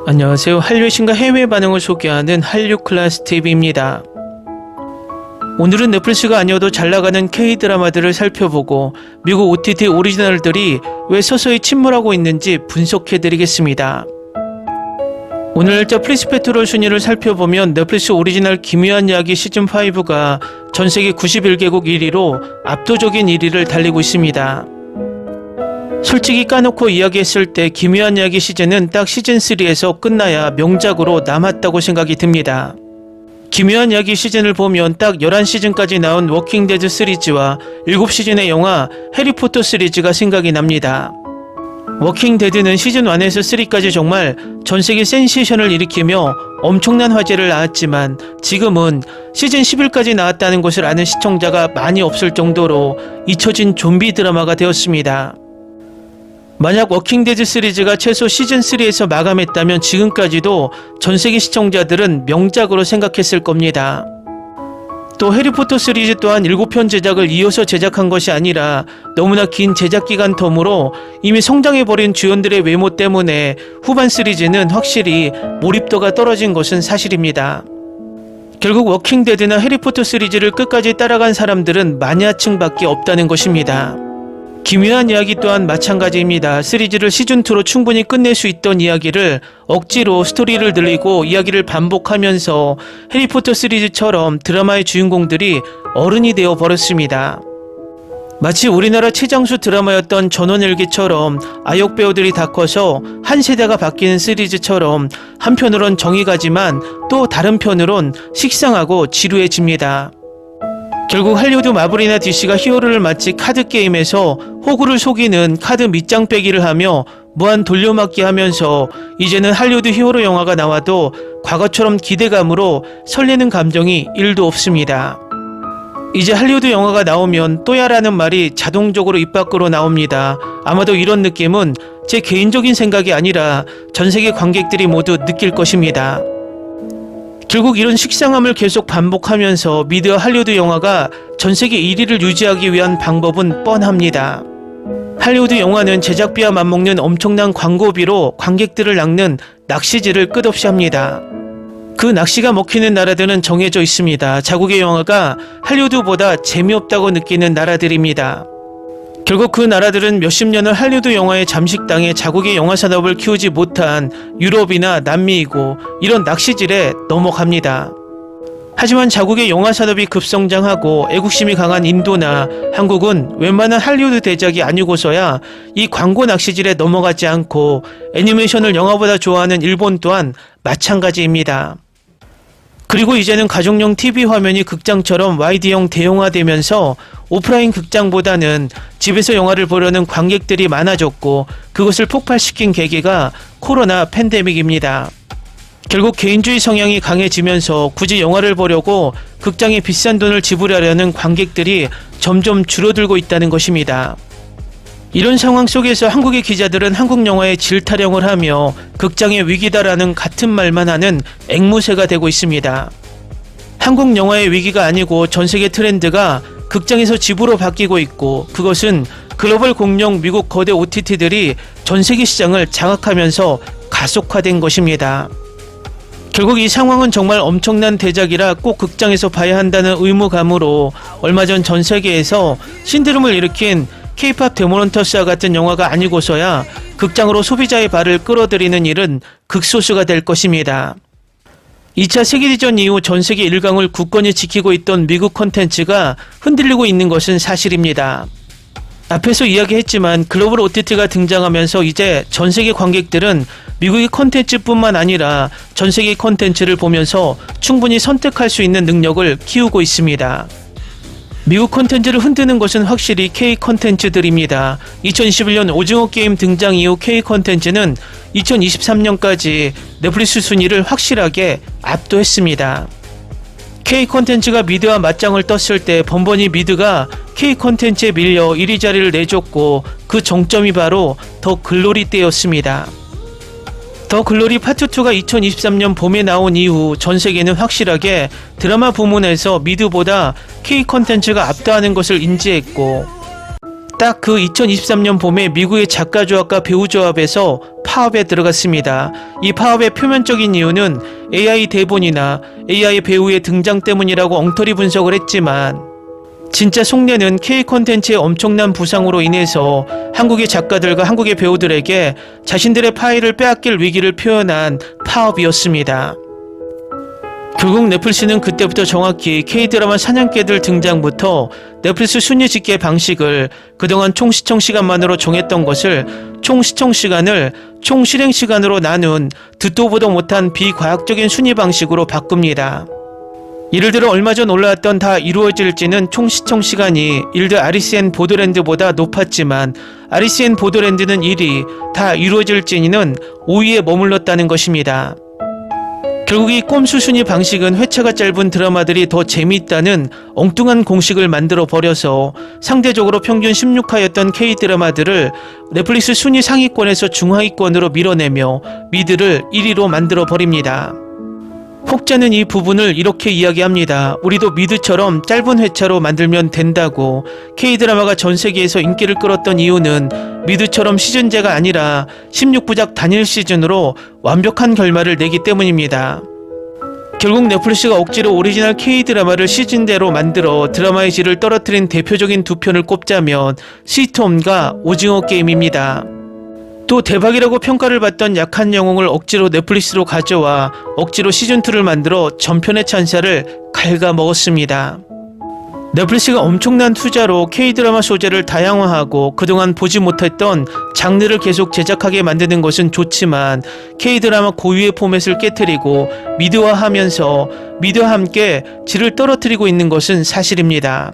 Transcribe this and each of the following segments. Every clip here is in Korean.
안녕하세요. 한류의 신과 해외 반응을 소개하는 한류클래스TV입니다. 오늘은 넷플릭스가 아니어도 잘나가는 K-드라마들을 살펴보고 미국 OTT 오리지널들이 왜 서서히 침몰하고 있는지 분석해드리겠습니다. 오늘 날짜 프리스페트롤 순위를 살펴보면 넷플릭스 오리지널 기묘한 이야기 시즌5가 전세계 91개국 1위로 압도적인 1위를 달리고 있습니다. 솔직히 까놓고 이야기했을 때 기묘한 이야기 시즌은 딱 시즌3에서 끝나야 명작으로 남았다고 생각이 듭니다. 기묘한 이야기 시즌을 보면 딱 11시즌까지 나온 워킹데드 시리즈와 7시즌의 영화 해리포터 시리즈가 생각이 납니다. 워킹데드는 시즌1에서 3까지 정말 전세계 센세이션을 일으키며 엄청난 화제를 낳았지만 지금은 시즌 11까지 나왔다는 것을 아는 시청자가 많이 없을 정도로 잊혀진 좀비 드라마가 되었습니다. 만약 워킹데드 시리즈가 최소 시즌3에서 마감했다면 지금까지도 전세계 시청자들은 명작으로 생각했을 겁니다. 또 해리포터 시리즈 또한 7편 제작을 이어서 제작한 것이 아니라 너무나 긴 제작기간 텀으로 이미 성장해버린 주연들의 외모 때문에 후반 시리즈는 확실히 몰입도가 떨어진 것은 사실입니다. 결국 워킹데드나 해리포터 시리즈를 끝까지 따라간 사람들은 마니아층밖에 없다는 것입니다. 기묘한 이야기 또한 마찬가지입니다. 시리즈를 시즌2로 충분히 끝낼 수 있던 이야기를 억지로 스토리를 늘리고 이야기를 반복하면서 해리포터 시리즈처럼 드라마의 주인공들이 어른이 되어 버렸습니다. 마치 우리나라 최장수 드라마였던 전원일기처럼 아역 배우들이 다 커서 한 세대가 바뀌는 시리즈처럼 한편으론 정이 가지만 또 다른 편으론 식상하고 지루해집니다. 결국 할리우드 마블이나 DC가 히어로를 마치 카드게임에서 호구를 속이는 카드 밑장 빼기를 하며 무한 돌려막기 하면서 이제는 할리우드 히어로 영화가 나와도 과거처럼 기대감으로 설레는 감정이 1도 없습니다. 이제 할리우드 영화가 나오면 또야라는 말이 자동적으로 입 밖으로 나옵니다. 아마도 이런 느낌은 제 개인적인 생각이 아니라 전세계 관객들이 모두 느낄 것입니다. 결국 이런 식상함을 계속 반복하면서 미드와 할리우드 영화가 전세계 1위를 유지하기 위한 방법은 뻔합니다. 할리우드 영화는 제작비와 맞먹는 엄청난 광고비로 관객들을 낚는 낚시질을 끝없이 합니다. 그 낚시가 먹히는 나라들은 정해져 있습니다. 자국의 영화가 할리우드보다 재미없다고 느끼는 나라들입니다. 결국 그 나라들은 몇십 년을 할리우드 영화의 잠식당해 자국의 영화 산업을 키우지 못한 유럽이나 남미이고 이런 낚시질에 넘어갑니다. 하지만 자국의 영화 산업이 급성장하고 애국심이 강한 인도나 한국은 웬만한 할리우드 대작이 아니고서야 이 광고 낚시질에 넘어가지 않고 애니메이션을 영화보다 좋아하는 일본 또한 마찬가지입니다. 그리고 이제는 가족용 TV 화면이 극장처럼 YD형 대형화되면서 오프라인 극장보다는 집에서 영화를 보려는 관객들이 많아졌고 그것을 폭발시킨 계기가 코로나 팬데믹입니다. 결국 개인주의 성향이 강해지면서 굳이 영화를 보려고 극장에 비싼 돈을 지불하려는 관객들이 점점 줄어들고 있다는 것입니다. 이런 상황 속에서 한국의 기자들은 한국 영화에 질타령을 하며 극장의 위기다라는 같은 말만 하는 앵무새가 되고 있습니다. 한국 영화의 위기가 아니고 전세계 트렌드가 극장에서 집으로 바뀌고 있고 그것은 글로벌 공룡 미국 거대 OTT들이 전세계 시장을 장악하면서 가속화된 것입니다. 결국 이 상황은 정말 엄청난 대작이라 꼭 극장에서 봐야 한다는 의무감으로 얼마 전 전세계에서 신드롬을 일으킨 K-POP 데모넌터스와 같은 영화가 아니고서야 극장으로 소비자의 발을 끌어들이는 일은 극소수가 될 것입니다. 2차 세계대전 이후 전세계 일강을 굳건히 지키고 있던 미국 콘텐츠가 흔들리고 있는 것은 사실입니다. 앞에서 이야기했지만 글로벌 OTT가 등장하면서 이제 전세계 관객들은 미국의 콘텐츠뿐만 아니라 전세계 콘텐츠를 보면서 충분히 선택할 수 있는 능력을 키우고 있습니다. 미국 콘텐츠를 흔드는 것은 확실히 K 콘텐츠들입니다. 2021년 오징어 게임 등장 이후 K 콘텐츠는 2023년까지 넷플릭스 순위를 확실하게 압도했습니다. K 콘텐츠가 미드와 맞짱을 떴을 때 번번이 미드가 K 콘텐츠에 밀려 1위 자리를 내줬고 그 정점이 바로 더 글로리 때였습니다. 더 글로리 파트2가 2023년 봄에 나온 이후 전세계는 확실하게 드라마 부문에서 미드보다 K 콘텐츠가 압도하는 것을 인지했고 딱 그 2023년 봄에 미국의 작가 조합과 배우 조합에서 파업에 들어갔습니다. 이 파업의 표면적인 이유는 AI 대본이나 AI 배우의 등장 때문이라고 엉터리 분석을 했지만 진짜 속내는 K 콘텐츠의 엄청난 부상으로 인해서 한국의 작가들과 한국의 배우들에게 자신들의 파일을 빼앗길 위기를 표현한 파업이었습니다. 결국 넷플릭스는 그때부터 정확히 K드라마 사냥개들 등장부터 넷플릭스 순위 집계 방식을 그동안 총 시청 시간만으로 정했던 것을 총 시청 시간을 총 실행 시간으로 나눈 듣도 보도 못한 비과학적인 순위 방식으로 바꿉니다. 예를 들어 얼마 전 올라왔던 다 이루어질지는 총 시청 시간이 일드 아리스 & 보더랜드보다 높았지만 아리스 & 보더랜드는 1위, 다 이루어질지는 5위에 머물렀다는 것입니다. 결국 이 꼼수 순위 방식은 회차가 짧은 드라마들이 더 재미있다는 엉뚱한 공식을 만들어 버려서 상대적으로 평균 16화였던 K드라마들을 넷플릭스 순위 상위권에서 중하위권으로 밀어내며 미드를 1위로 만들어 버립니다. 혹자는 이 부분을 이렇게 이야기합니다. 우리도 미드처럼 짧은 회차로 만들면 된다고. K드라마가 전 세계에서 인기를 끌었던 이유는 미드처럼 시즌제가 아니라 16부작 단일 시즌으로 완벽한 결말을 내기 때문입니다. 결국 넷플릭스가 억지로 오리지널 K드라마를 시즌대로 만들어 드라마의 질을 떨어뜨린 대표적인 두 편을 꼽자면 스위트홈과 오징어 게임입니다. 또 대박이라고 평가를 받던 약한 영웅을 억지로 넷플릭스로 가져와 억지로 시즌2를 만들어 전편의 찬사를 갉아먹었습니다. 넷플릭스가 엄청난 투자로 K드라마 소재를 다양화하고 그동안 보지 못했던 장르를 계속 제작하게 만드는 것은 좋지만 K드라마 고유의 포맷을 깨트리고 미드화하면서 미드와 함께 질을 떨어뜨리고 있는 것은 사실입니다.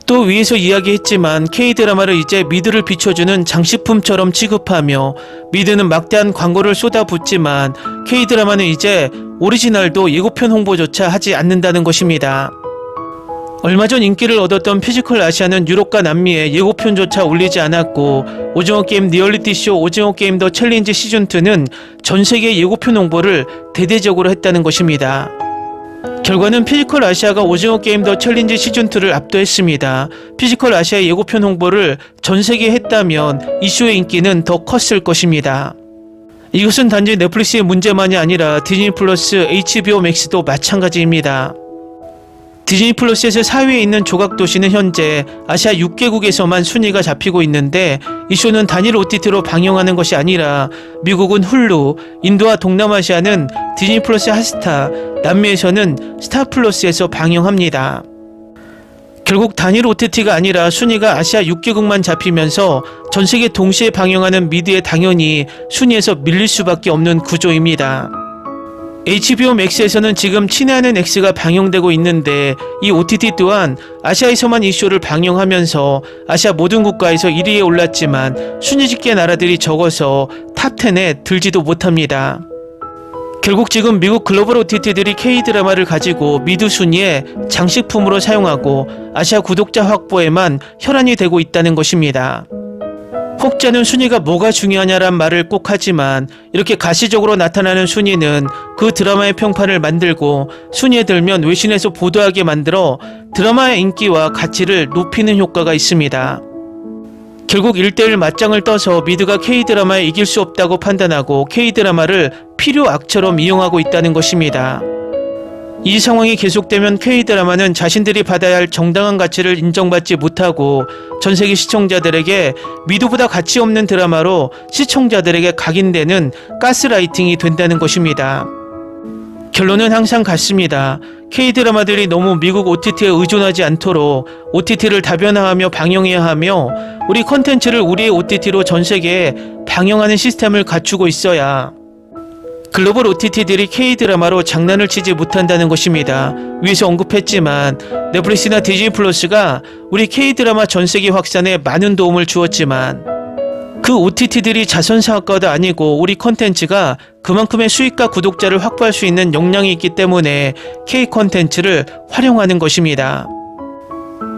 또 위에서 이야기했지만 K드라마를 이제 미드를 비춰주는 장식품처럼 취급하며 미드는 막대한 광고를 쏟아붓지만 K드라마는 이제 오리지널도 예고편 홍보조차 하지 않는다는 것입니다. 얼마 전 인기를 얻었던 피지컬 아시아는 유럽과 남미에 예고편조차 올리지 않았고 오징어게임 리얼리티쇼 오징어게임 더 챌린지 시즌2는 전세계 예고편 홍보를 대대적으로 했다는 것입니다. 결과는 피지컬 아시아가 오징어 게임 더 챌린지 시즌2를 압도했습니다. 피지컬 아시아의 예고편 홍보를 전세계에 했다면 이쇼의 인기는 더 컸을 것입니다. 이것은 단지 넷플릭스의 문제만이 아니라 디즈니 플러스, HBO 맥스도 마찬가지입니다. 디즈니 플러스에서 4위에 있는 조각도시는 현재 아시아 6개국에서만 순위가 잡히고 있는데 이 쇼는 단일 OTT로 방영하는 것이 아니라 미국은 훌루, 인도와 동남아시아는 디즈니 플러스 핫스타, 남미에서는 스타 플러스에서 방영합니다. 결국 단일 OTT가 아니라 순위가 아시아 6개국만 잡히면서 전세계 동시에 방영하는 미드에 당연히 순위에서 밀릴 수밖에 없는 구조입니다. HBO 맥스에서는 지금 친애하는 X가 방영되고 있는데 이 OTT 또한 아시아에서만 이 쇼를 방영하면서 아시아 모든 국가에서 1위에 올랐지만 순위 집계 나라들이 적어서 탑10에 들지도 못합니다. 결국 지금 미국 글로벌 OTT들이 K드라마를 가지고 미드 순위에 장식품으로 사용하고 아시아 구독자 확보에만 혈안이 되고 있다는 것입니다. 혹자는 순위가 뭐가 중요하냐란 말을 꼭 하지만 이렇게 가시적으로 나타나는 순위는 그 드라마의 평판을 만들고 순위에 들면 외신에서 보도하게 만들어 드라마의 인기와 가치를 높이는 효과가 있습니다. 결국 1대1 맞짱을 떠서 미드가 K드라마에 이길 수 없다고 판단하고 K드라마를 필요악처럼 이용하고 있다는 것입니다. 이 상황이 계속되면 K드라마는 자신들이 받아야 할 정당한 가치를 인정받지 못하고 전세계 시청자들에게 미드보다 가치 없는 드라마로 시청자들에게 각인되는 가스라이팅이 된다는 것입니다. 결론은 항상 같습니다. K드라마들이 너무 미국 OTT에 의존하지 않도록 OTT를 다변화하며 방영해야 하며 우리 컨텐츠를 우리의 OTT로 전세계에 방영하는 시스템을 갖추고 있어야 글로벌 OTT들이 K드라마로 장난을 치지 못한다는 것입니다. 위에서 언급했지만 넷플릭스나 디즈니 플러스가 우리 K드라마 전세계 확산에 많은 도움을 주었지만 그 OTT들이 자선사업가도 아니고 우리 컨텐츠가 그만큼의 수익과 구독자를 확보할 수 있는 역량이 있기 때문에 K 컨텐츠를 활용하는 것입니다.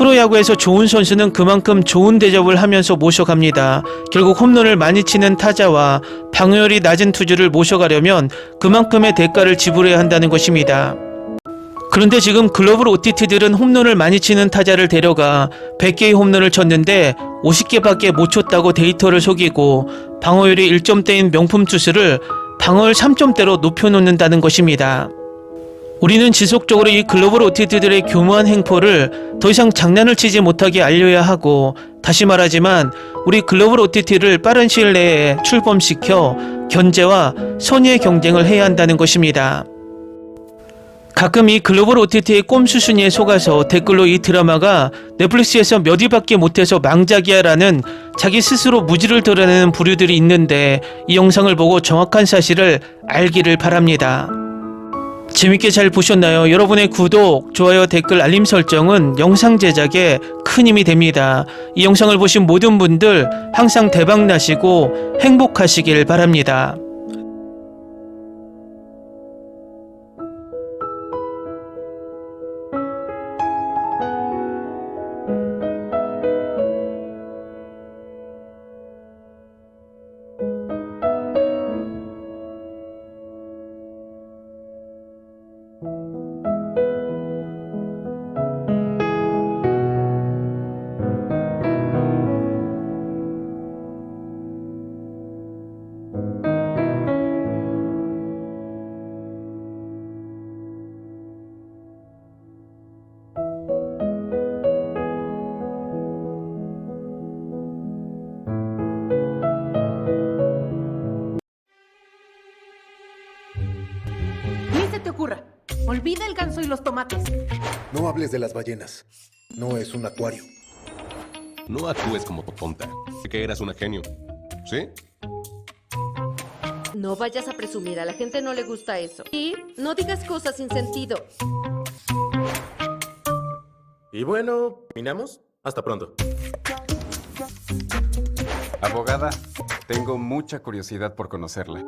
프로야구에서 좋은 선수는 그만큼 좋은 대접을 하면서 모셔갑니다. 결국 홈런을 많이 치는 타자와 방어율이 낮은 투수를 모셔가려면 그만큼의 대가를 지불해야 한다는 것입니다. 그런데 지금 글로벌 OTT들은 홈런을 많이 치는 타자를 데려가 100개의 홈런을 쳤는데 50개밖에 못 쳤다고 데이터를 속이고 방어율이 1점대인 명품 투수를 방어율 3점대로 높여놓는다는 것입니다. 우리는 지속적으로 이 글로벌 OTT들의 교묘한 행포를 더 이상 장난을 치지 못하게 알려야 하고, 다시 말하지만 우리 글로벌 OTT를 빠른 시일 내에 출범시켜 견제와 선의의 경쟁을 해야 한다는 것입니다. 가끔 이 글로벌 OTT의 꼼수 순위에 속아서 댓글로 이 드라마가 넷플릭스에서 몇 위밖에 못해서 망작이야 라는 자기 스스로 무지를 드러내는 부류들이 있는데, 이 영상을 보고 정확한 사실을 알기를 바랍니다. 재밌게 잘 보셨나요? 여러분의 구독, 좋아요, 댓글, 알림 설정은 영상 제작에 큰 힘이 됩니다. 이 영상을 보신 모든 분들 항상 대박 나시고 행복하시길 바랍니다. Ni se te ocurra. Olvida el ganso y los tomates. No hables de las ballenas. No es un acuario. No actúes como tonta. Que eras una genio. ¿Sí? No vayas a presumir, a la gente no le gusta eso. Y no digas cosas sin sentido. Y bueno, ¿terminamos? Hasta pronto. Abogada, tengo mucha curiosidad por conocerla.